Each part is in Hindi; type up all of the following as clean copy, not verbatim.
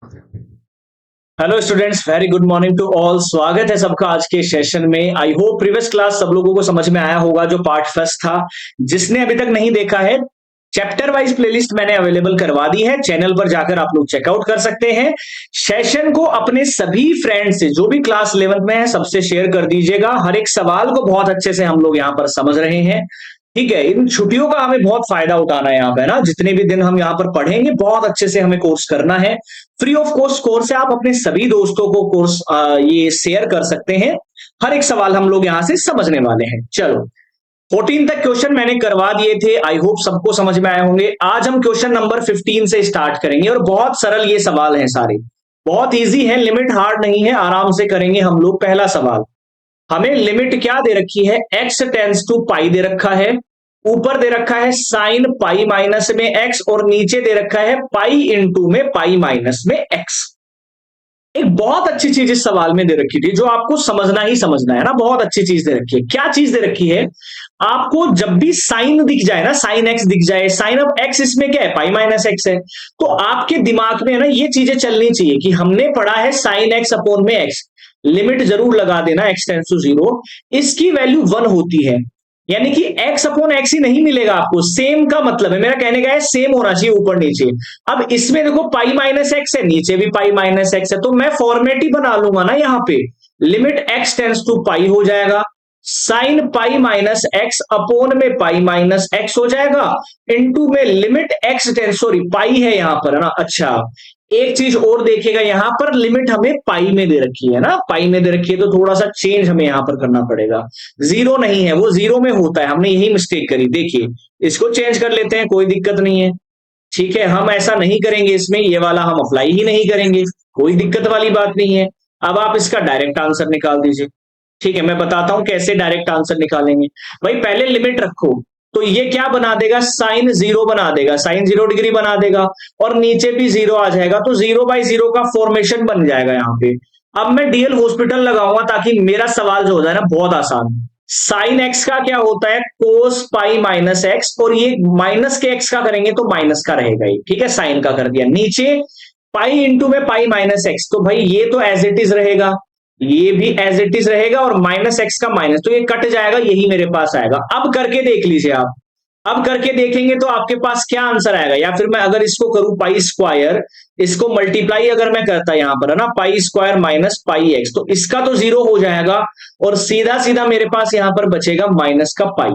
Hello students, very good morning to all. स्वागत है सबका आज के सेशन में। आई होप प्रीवियस क्लास सब लोगों को समझ में आया होगा जो पार्ट फर्स्ट था। जिसने अभी तक नहीं देखा है, चैप्टर वाइज प्लेलिस्ट मैंने अवेलेबल करवा दी है, चैनल पर जाकर आप लोग चेकआउट कर सकते हैं। सेशन को अपने सभी फ्रेंड से जो भी क्लास 11th में है सबसे शेयर कर दीजिएगा। हर एक सवाल को बहुत अच्छे से हम लोग यहाँ पर समझ रहे हैं। ठीक है, इन छुट्टियों का हमें बहुत फायदा उठाना है यहाँ पे ना। जितने भी दिन हम यहाँ पर पढ़ेंगे बहुत अच्छे से हमें कोर्स करना है। फ्री ऑफ कॉस्ट कोर्स है, आप अपने सभी दोस्तों को कोर्स ये शेयर कर सकते हैं। हर एक सवाल हम लोग यहाँ से समझने वाले हैं। चलो, 14 तक क्वेश्चन मैंने करवा दिए थे, आई होप सबको समझ में आए होंगे। आज हम क्वेश्चन नंबर 15 से स्टार्ट करेंगे और बहुत सरल ये सवाल हैं सारे, बहुत इजी है, लिमिट हार्ड नहीं है, आराम से करेंगे हम लोग। पहला सवाल, हमें लिमिट क्या दे रखी है? x टेंस टू पाई दे रखा है, ऊपर दे रखा है साइन पाई माइनस में x, और नीचे दे रखा है पाई इंटू में पाई माइनस में x। एक बहुत अच्छी चीज इस सवाल में दे रखी थी जो आपको समझना ही समझना है ना। बहुत अच्छी चीज दे रखी है। क्या चीज दे रखी है? आपको जब भी साइन दिख जाए ना, साइन एक्स दिख जाए, साइन ऑफ एक्स इसमें क्या है? पाई माइनस एक्स है। तो आपके दिमाग में ना ये चीजें चलनी चाहिए कि हमने पढ़ा है साइन एक्स अपॉन में एक्स, लिमिट जरूर लगा देना एक्स टेंस टू जीरो, इसकी वैल्यू 1 होती है। यानी कि x अपॉन एक्स ही नहीं मिलेगा आपको, सेम का मतलब है, मेरा कहने का है सेम होना चाहिए ऊपर नीचे। अब इसमें देखो पाई माइनस एक्स है, नीचे भी पाई माइनस एक्स है, तो मैं फॉर्मेट ही बना लूंगा ना यहाँ पे। Limit x tends to pi हो जाएगा, sine pi minus x upon में पाई माइनस एक्स हो जाएगा, इनटू में limit x tends, sorry pi है यहाँ पर है ना। अच्छा, एक चीज और देखिएगा, यहां पर लिमिट हमें पाई में दे रखी है ना, पाई में दे रखी है, तो थोड़ा सा चेंज हमें यहां पर करना पड़ेगा। जीरो नहीं है, वो जीरो में होता है, हमने यही मिस्टेक करी। देखिए, इसको चेंज कर लेते हैं, कोई दिक्कत नहीं है। ठीक है, हम ऐसा नहीं करेंगे, इसमें ये वाला हम अप्लाई ही नहीं करेंगे, कोई दिक्कत वाली बात नहीं है। अब आप इसका डायरेक्ट आंसर निकाल दीजिए। ठीक है, मैं बताता हूं कैसे डायरेक्ट आंसर निकालेंगे। भाई पहले लिमिट रखो, तो ये क्या बना देगा? साइन जीरो बना देगा, साइन 0 डिग्री बना देगा, और नीचे भी जीरो आ जाएगा, तो 0/0 का फॉर्मेशन बन जाएगा यहाँ पे। अब मैं डीएल हॉस्पिटल लगाऊंगा ताकि मेरा सवाल जो होता है ना बहुत आसान। साइन एक्स का क्या होता है? कोस पाई माइनस एक्स, और ये माइनस के एक्स का करेंगे तो माइनस का रहेगा ही। ठीक है, साइन का कर दिया। नीचे पाई इंटू में पाई माइनस एक्स, तो भाई ये तो एज इट इज रहेगा, ये भी एज इट इज रहेगा, और माइनस एक्स का माइनस, तो ये कट जाएगा, यही मेरे पास आएगा। अब करके देख लीजिए आप, अब करके देखेंगे तो आपके पास क्या आंसर आएगा। या फिर मैं अगर इसको करूं पाई स्क्वायर, इसको मल्टीप्लाई अगर मैं करता यहां पर है ना, pi square minus pi x, तो इसका तो जीरो हो जाएगा, और सीधा सीधा मेरे पास यहां पर बचेगा माइनस का पाई।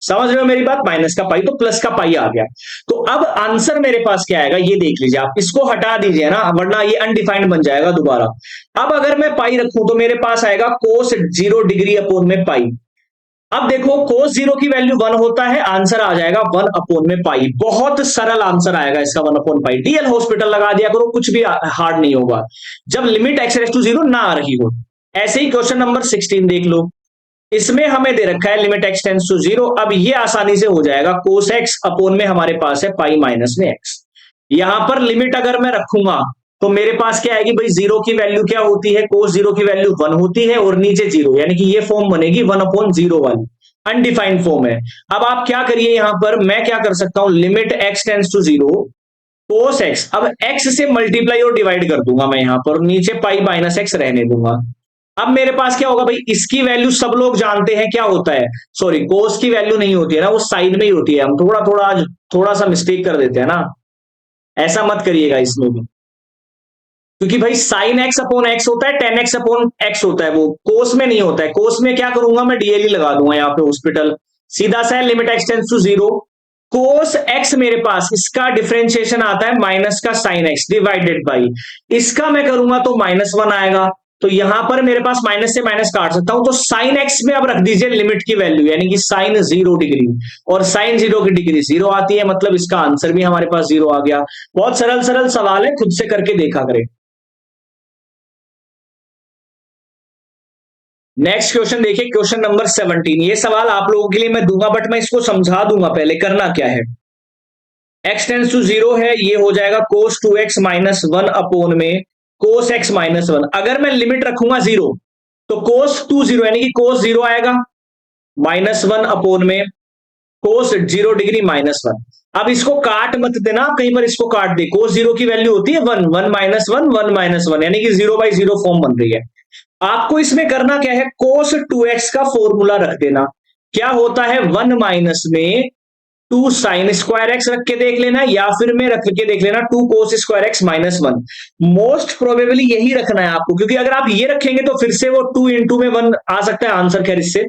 समझ रहे हो मेरी बात? माइनस का पाई तो प्लस का पाई आ गया। तो अब आंसर मेरे पास क्या आएगा ये देख लीजिए आप, इसको हटा दीजिए ना, वरना ये अनडिफाइंड बन जाएगा दोबारा। अब अगर मैं पाई रखूं तो मेरे पास आएगा कोस 0 डिग्री अपॉन में पाई। अब देखो कोस जीरो की वैल्यू 1 होता है, आंसर आ जाएगा 1 अपॉन में पाई। बहुत सरल आंसर आएगा इसका, 1 अपॉन पाई। डीएल हॉस्पिटल लगा दिया करो, कुछ भी हार्ड नहीं होगा जब लिमिट एक्स रेस टू जीरो ना आ रही हो। ऐसे ही क्वेश्चन नंबर 16 देख लो, इसमें हमें दे रखा है limit x tends to zero. अब ये आसानी से हो जाएगा, कोस एक्स अपॉन में हमारे पास है पाई माइनस में एक्स। यहां पर लिमिट अगर मैं रखूंगा तो मेरे पास क्या आएगी भाई? जीरो की वैल्यू क्या होती है? कोस जीरो की वैल्यू 1 होती है, और नीचे जीरो, यानी कि ये फॉर्म बनेगी 1 अपॉन जीरो वाली, अनडिफाइंड फॉर्म है। अब आप क्या करिए, यहां पर मैं क्या कर सकता हूं, limit x tends to zero cos x, अब एक्स से मल्टीप्लाई और डिवाइड कर दूंगा मैं यहां पर, नीचे पाई माइनस एक्स रहने दूंगा। अब मेरे पास क्या होगा भाई? इसकी वैल्यू सब लोग जानते हैं क्या होता है, सॉरी कोस की वैल्यू नहीं होती है ना, वो साइड में ही होती है। हम थोड़ा थोड़ा आज थोड़ा सा मिस्टेक कर देते हैं ना, ऐसा मत करिएगा इसमें भी, क्योंकि भाई साइन एक्स अपॉन एक्स होता है, टेन एक्स अपॉन एक्स होता है, वो कोस में नहीं होता है। कोस में क्या करूंगा मैं? डीएल लगा दूंगा यहाँ पे हॉस्पिटल, सीधा सा limit x tends to zero, cos x मेरे पास, इसका डिफरेंशिएशन आता है माइनस का साइन एक्स डिवाइडेड बाई, इसका मैं करूंगा तो -1 आएगा। तो यहां पर मेरे पास माइनस से माइनस काट सकता हूं, तो साइन एक्स में अब रख दीजिए लिमिट की वैल्यू, यानी कि साइन 0 डिग्री, और साइन 0 की डिग्री 0 आती है, मतलब इसका आंसर भी हमारे पास 0 आ गया। बहुत सरल सरल सवाल है, खुद से करके देखा करें। नेक्स्ट क्वेश्चन देखिए, क्वेश्चन नंबर 17। ये सवाल आप लोगों के लिए मैं दूंगा, बट मैं इसको समझा दूंगा। पहले करना क्या है, एक्स टेंस टू जीरो है, ये हो जाएगा कोस 2x माइनस 1 अपोन में कोस x माइनस 1। अगर मैं लिमिट रखूंगा जीरो तो कोस 2 0, यानी कि कोस 0 आएगा, -1 अपोन में कोस 0 डिग्री -1। अब इसको काट मत देना, आप कहीं पर इसको काट दे, कोस 0 की वैल्यू होती है 1, 1 -1, 1 -1, यानी कि 0/0 फॉर्म बन रही है। आपको इसमें करना क्या है, कोस 2x का फॉर्मूला रख देना। क्या होता है, 1 माइनस में 2 साइन स्क्वायर एक्स रख के देख लेना, या फिर में रख के देख लेना 2 cos square x -1। Most probably यही रखना है आपको, क्योंकि अगर आप ये रखेंगे तो फिर से वो 2 इंटू में 1 आ सकता है आंसर, खैर इससे।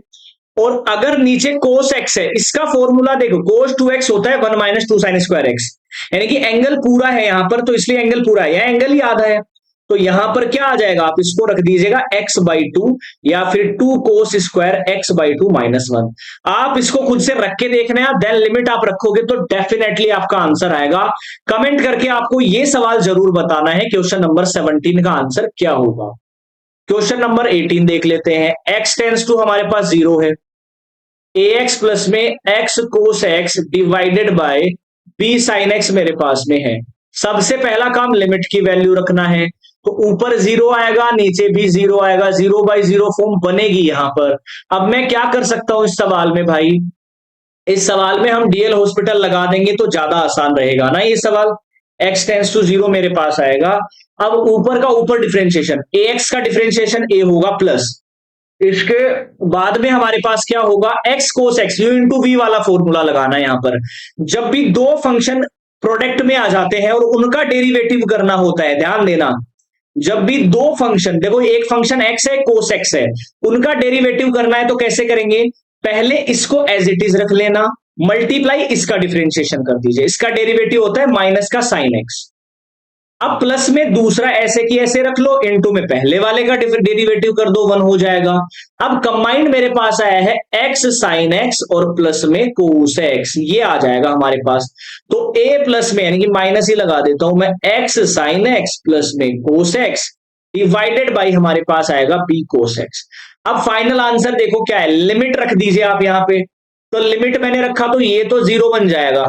और अगर नीचे कोस एक्स है, इसका फॉर्मूला देखो, कोस 2x होता है 1 माइनस 2 साइन स्क्वायर एक्स, यानी कि एंगल पूरा है यहां पर, तो इसलिए एंगल पूरा है, यह एंगल ही आधा है। तो यहां पर क्या आ जाएगा, आप इसको रख दीजिएगा x/2, या फिर 2 कोस स्क्वायर x/2 -1। आप इसको खुद से रख के देखना है, देन लिमिट आप रखोगे तो डेफिनेटली आपका आंसर आएगा। कमेंट करके आपको यह सवाल जरूर बताना है क्वेश्चन नंबर 17 का आंसर क्या होगा। क्वेश्चन नंबर 18 देख लेते हैं। x टेंड्स टू हमारे पास 0 है, ax प्लस में x cos x divided by b sine x मेरे पास में है। सबसे पहला काम लिमिट की वैल्यू रखना है, तो ऊपर 0 आएगा, नीचे भी 0 आएगा, 0/0 फॉर्म बनेगी यहां पर। अब मैं क्या कर सकता हूं इस सवाल में भाई, इस सवाल में हम डीएल हॉस्पिटल लगा देंगे तो ज्यादा आसान रहेगा ना ये सवाल। x टेंड्स टू 0 मेरे पास आएगा। अब ऊपर का ऊपर डिफरेंशिएशन, ax का डिफरेंशिएशन a होगा प्लस, इसके बाद में हमारे पास क्या होगा, x cos x, u into v वाला फॉर्मूला लगाना है यहां पर। जब भी दो फंक्शन प्रोडक्ट में आ जाते हैं और उनका डेरिवेटिव करना होता है, ध्यान देना, जब भी दो फंक्शन, देखो एक फंक्शन x है, कोस x है, उनका डेरिवेटिव करना है तो कैसे करेंगे, पहले इसको एज इट इज रख लेना, मल्टीप्लाई इसका डिफरेंशिएशन कर दीजिए, इसका डेरिवेटिव होता है माइनस का साइन x। अब प्लस में दूसरा ऐसे की ऐसे रख लो, इनटू में पहले वाले का डेरिवेटिव कर दो, 1 हो जाएगा। अब कंबाइंड मेरे पास आया है x साइन x और प्लस में कोस x, ये आ जाएगा हमारे पास। तो a प्लस में, यानी कि माइनस ही लगा देता हूं मैं, x साइन x प्लस में कोस x डिवाइडेड बाई हमारे पास आएगा b कोस x। अब फाइनल आंसर देखो क्या है, लिमिट रख दीजिए आप यहां पे, तो लिमिट मैंने रखा तो ये तो 0 बन जाएगा,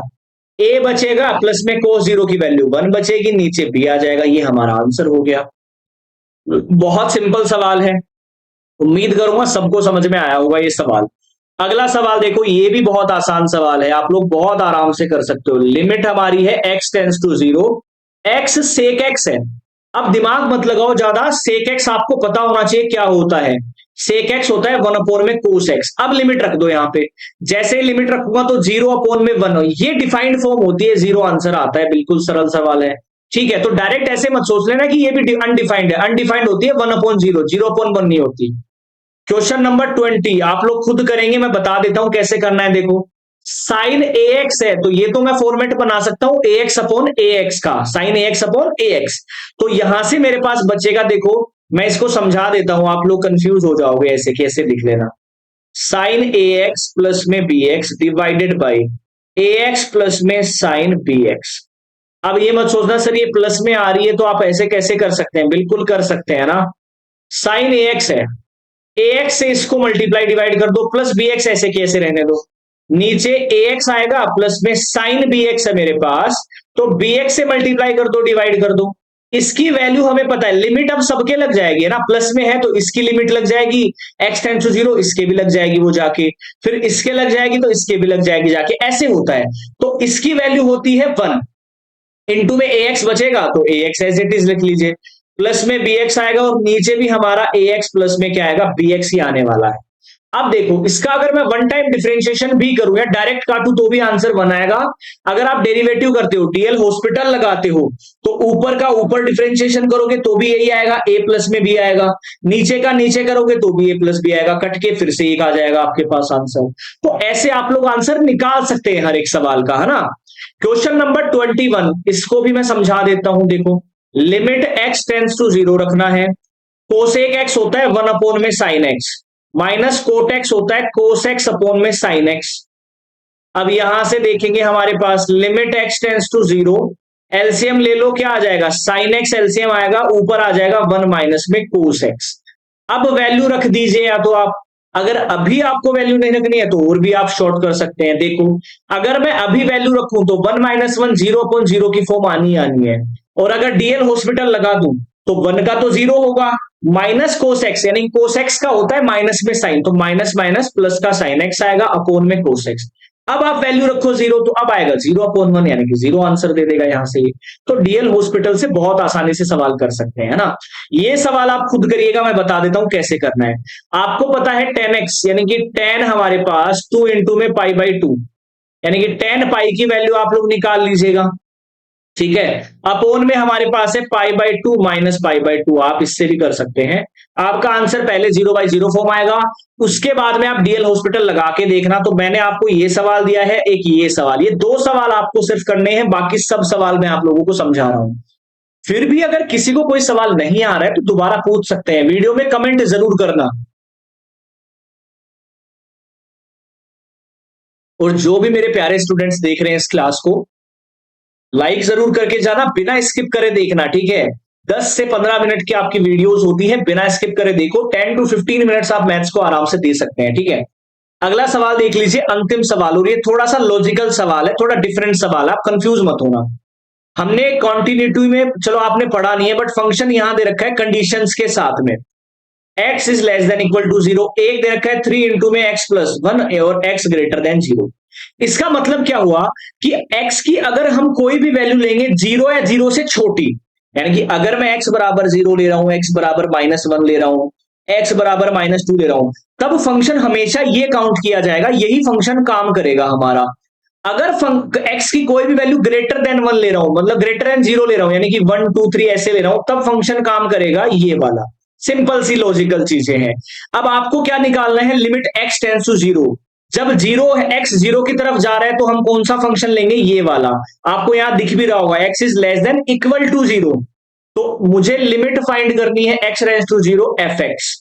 a बचेगा प्लस में कोस 0 की वैल्यू 1 बचेगी, नीचे b आ जाएगा, ये हमारा आंसर हो गया। बहुत सिंपल सवाल है, उम्मीद करूंगा सबको समझ में आया होगा ये सवाल। अगला सवाल देखो, ये भी बहुत आसान सवाल है, आप लोग बहुत आराम से कर सकते हो। लिमिट हमारी है x tends to 0, x sec x है। अब दिमाग मत लगाओ ज्यादा, सेक x आपको पता होना चाहिए क्या होता है, सेक x होता है 1 में कोस x। अब लिमिट रख दो यहाँ पे, जैसे लिमिट रखूंगा तो 0 में 1, ये डिफाइंड फॉर्म होती है, 0 आंसर आता है, बिल्कुल सरल सवाल है। ठीक है, तो डायरेक्ट ऐसे मत सोच लेना कि ये भी अनडिफाइंड है, अनडिफाइंड होती है 1/0, 0/1 नहीं होती। क्वेश्चन नंबर 20 आप लोग खुद करेंगे, मैं बता देता हूं कैसे करना है। देखो साइन ax है, तो ये तो मैं फॉर्मेट बना सकता हूं ax/ax का, साइन ax/ax। तो यहां से मेरे पास बचेगा, देखो मैं इसको समझा देता हूं, आप लोग कंफ्यूज हो जाओगे, ऐसे कैसे लिख लेना, साइन ax प्लस में bx divided by ax plus में साइन bx। अब ये मत सोचना सर ये प्लस में आ रही है तो आप ऐसे कैसे कर सकते हैं, बिल्कुल कर सकते हैं ना। साइन ax है, ax से इसको मल्टीप्लाई डिवाइड कर दो, प्लस bx ऐसे कैसे रहने दो, नीचे ax आएगा प्लस में साइन bx है मेरे पास, तो bx से मल्टीप्लाई कर दो, डिवाइड कर दो। इसकी वैल्यू हमें पता है, लिमिट अब सबके लग जाएगी ना, प्लस में है तो इसकी लिमिट लग जाएगी, x टेंड्स टू 0 इसके भी लग जाएगी वो जाके, फिर इसके लग जाएगी तो इसके भी लग जाएगी जाके, ऐसे होता है। तो इसकी वैल्यू होती है 1, इनटू में ax बचेगा तो ax एज इट इज लिख लीजिए, प्लस में bx आएगा और नीचे भी हमारा ax प्लस में क्या आएगा, bx ही आने वाला है। अब देखो इसका अगर मैं वन टाइम डिफरेंशिएशन भी करूं या डायरेक्ट काटूं तो भी आंसर 1 आएगा। अगर आप डेरिवेटिव करते हो, डीएल हॉस्पिटल लगाते हो, तो ऊपर का ऊपर डिफरेंशिएशन करोगे तो भी यही आएगा, a प्लस में भी आएगा, नीचे का नीचे करोगे तो भी a प्लस भी आएगा, कट के फिर से एक आ जाएगा आपके पास आंसर। तो ऐसे आप लोग आंसर निकाल सकते हैं हर एक सवाल का, है ना। क्वेश्चन नंबर 21, इसको भी मैं समझा देता हूं। देखो लिमिट x टेंड्स टू 0 रखना है, कोसेक x होता है 1 में sine x, minus cot x होता है कोस एक्स अपॉन में साइन एक्स। अब यहां से देखेंगे हमारे पास limit x tends to 0, LCM ले लो, क्या आ जाएगा, साइन एक्स एलसीएम आएगा, ऊपर आ जाएगा 1 माइनस में कोस एक्स। अब वैल्यू रख दीजिए, या तो आप अगर अभी आपको वैल्यू नहीं रखनी है तो और भी आप शॉर्ट कर सकते हैं। देखो अगर मैं अभी वैल्यू रखूं तो 1 माइनस 1 0/0 की फॉर्म आनी है, और अगर डीएल हॉस्पिटल लगा दूं तो 1 का तो 0 होगा, माइनस कोस एक्स, यानी कोस एक्स का होता है माइनस में साइन, तो माइनस माइनस प्लस का साइन एक्स आएगा अपॉन में कोस एक्स। अब आप वैल्यू रखो 0, तो अब आएगा 0/1 यानी कि 0 आंसर दे देगा यहां से। तो डीएल हॉस्पिटल से बहुत आसानी से सवाल कर सकते हैं, है ना। ये सवाल आप खुद करिएगा, मैं बता देता हूं कैसे करना है। आपको पता है 10x यानी कि 10 हमारे पास 2 इंटू में π/2 यानी कि 10 पाई की वैल्यू आप लोग निकाल लीजिएगा, ठीक है। अपोन में हमारे पास है π/2 माइनस π/2, आप इससे भी कर सकते हैं। आपका आंसर पहले 0/0 फॉर्म आएगा, उसके बाद में आप डीएल हॉस्पिटल लगा के देखना। तो मैंने आपको ये सवाल दिया है, एक ये सवाल, ये 2 सवाल आपको सिर्फ करने हैं, बाकी सब सवाल मैं आप लोगों को समझा रहा हूं। फिर भी अगर किसी को कोई सवाल नहीं आ रहा है तो दोबारा पूछ सकते हैं, वीडियो में कमेंट जरूर करना। और जो भी मेरे प्यारे स्टूडेंट्स देख रहे हैं इस क्लास को, लाइक जरूर करके जाना, बिना स्किप करे देखना, ठीक है। 10 से 15 मिनट की आपकी वीडियोस होती है, बिना स्किप करे देखो। 10 to 15 मिनट्स आप मैथ्स को आराम से दे सकते हैं, ठीक है। अगला सवाल देख लीजिए, अंतिम सवाल, और ये थोड़ा सा लॉजिकल सवाल है, थोड़ा डिफरेंट सवाल है, आप कंफ्यूज मत होना। हमने कॉन्टिन्यूटी में, चलो आपने पढ़ा नहीं है, बट फंक्शन यहां दे रखा है कंडीशंस के साथ में। x is less than equal to 0, एक दे रखा है 3 इंटू में x+1 और x ग्रेटर देन 0। इसका मतलब क्या हुआ कि x की अगर हम कोई भी वैल्यू लेंगे 0 या 0 से छोटी, यानी कि अगर मैं x बराबर 0 ले रहा हूं, x बराबर -1 ले रहा हूं, x बराबर -2 ले रहा हूं, तब फंक्शन हमेशा ये काउंट किया जाएगा, यही फंक्शन काम करेगा हमारा। अगर x की कोई भी वैल्यू ग्रेटर देन 1 ले रहा हूं, मतलब ग्रेटर देन 0 ले रहा हूं, यानी कि 1 2 3 ऐसे ले रहा हूं, तब फंक्शन काम करेगा ये वाला। सिंपल सी लॉजिकल चीजें हैं। अब आपको क्या निकालना है, लिमिट x टेंड्स टू 0। जब 0 x 0 की तरफ जा रहा है तो हम कौन सा फंक्शन लेंगे, ये वाला। आपको यहां दिख भी रहा होगा x is less than equal to 0, तो मुझे लिमिट फाइंड करनी है x रेंज टू 0 fx।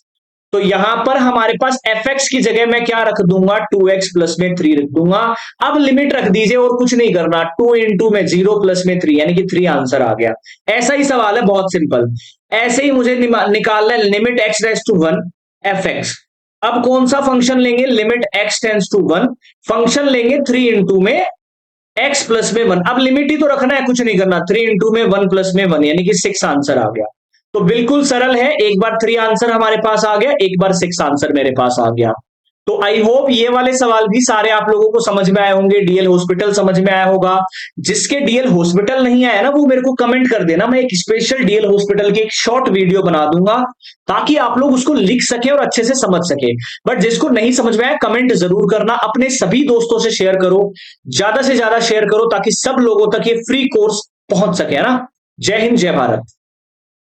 तो यहां पर हमारे पास fx की जगह मैं क्या रख दूंगा, 2x प्लस में 3 रख दूंगा। अब लिमिट रख दीजिए और कुछ नहीं करना, 2 इंटू में 0 प्लस में 3 यानी कि 3 आंसर आ गया। ऐसा ही सवाल है, बहुत सिंपल। ऐसे ही मुझे निकालना है limit x tends to 1 fx। अब कौन सा फंक्शन लेंगे, limit x tends to 1, function लेंगे 3 इंटू में x प्लस में 1। अब लिमिट ही तो रखना है, कुछ नहीं करना, 3 इंटू में 1 प्लस में 1 यानी कि 6 आंसर आ गया। तो बिल्कुल सरल है, एक बार 3 आंसर हमारे पास आ गया, एक बार 6 आंसर मेरे पास आ गया। तो आई होप ये वाले सवाल भी सारे आप लोगों को समझ में आए होंगे, डीएल हॉस्पिटल समझ में आया होगा। जिसके डीएल हॉस्पिटल नहीं आया ना, वो मेरे को कमेंट कर देना, मैं एक स्पेशल डीएल हॉस्पिटल की एक शॉर्ट वीडियो बना दूंगा, ताकि आप लोग उसको लिख सके और अच्छे से समझ सके। बट जिसको नहीं समझ में आया, कमेंट जरूर करना, अपने सभी दोस्तों से शेयर करो, ज्यादा से ज्यादा शेयर करो, ताकि सब लोगों तक ये फ्री कोर्स पहुंच सके, है ना। जय हिंद, जय भारत।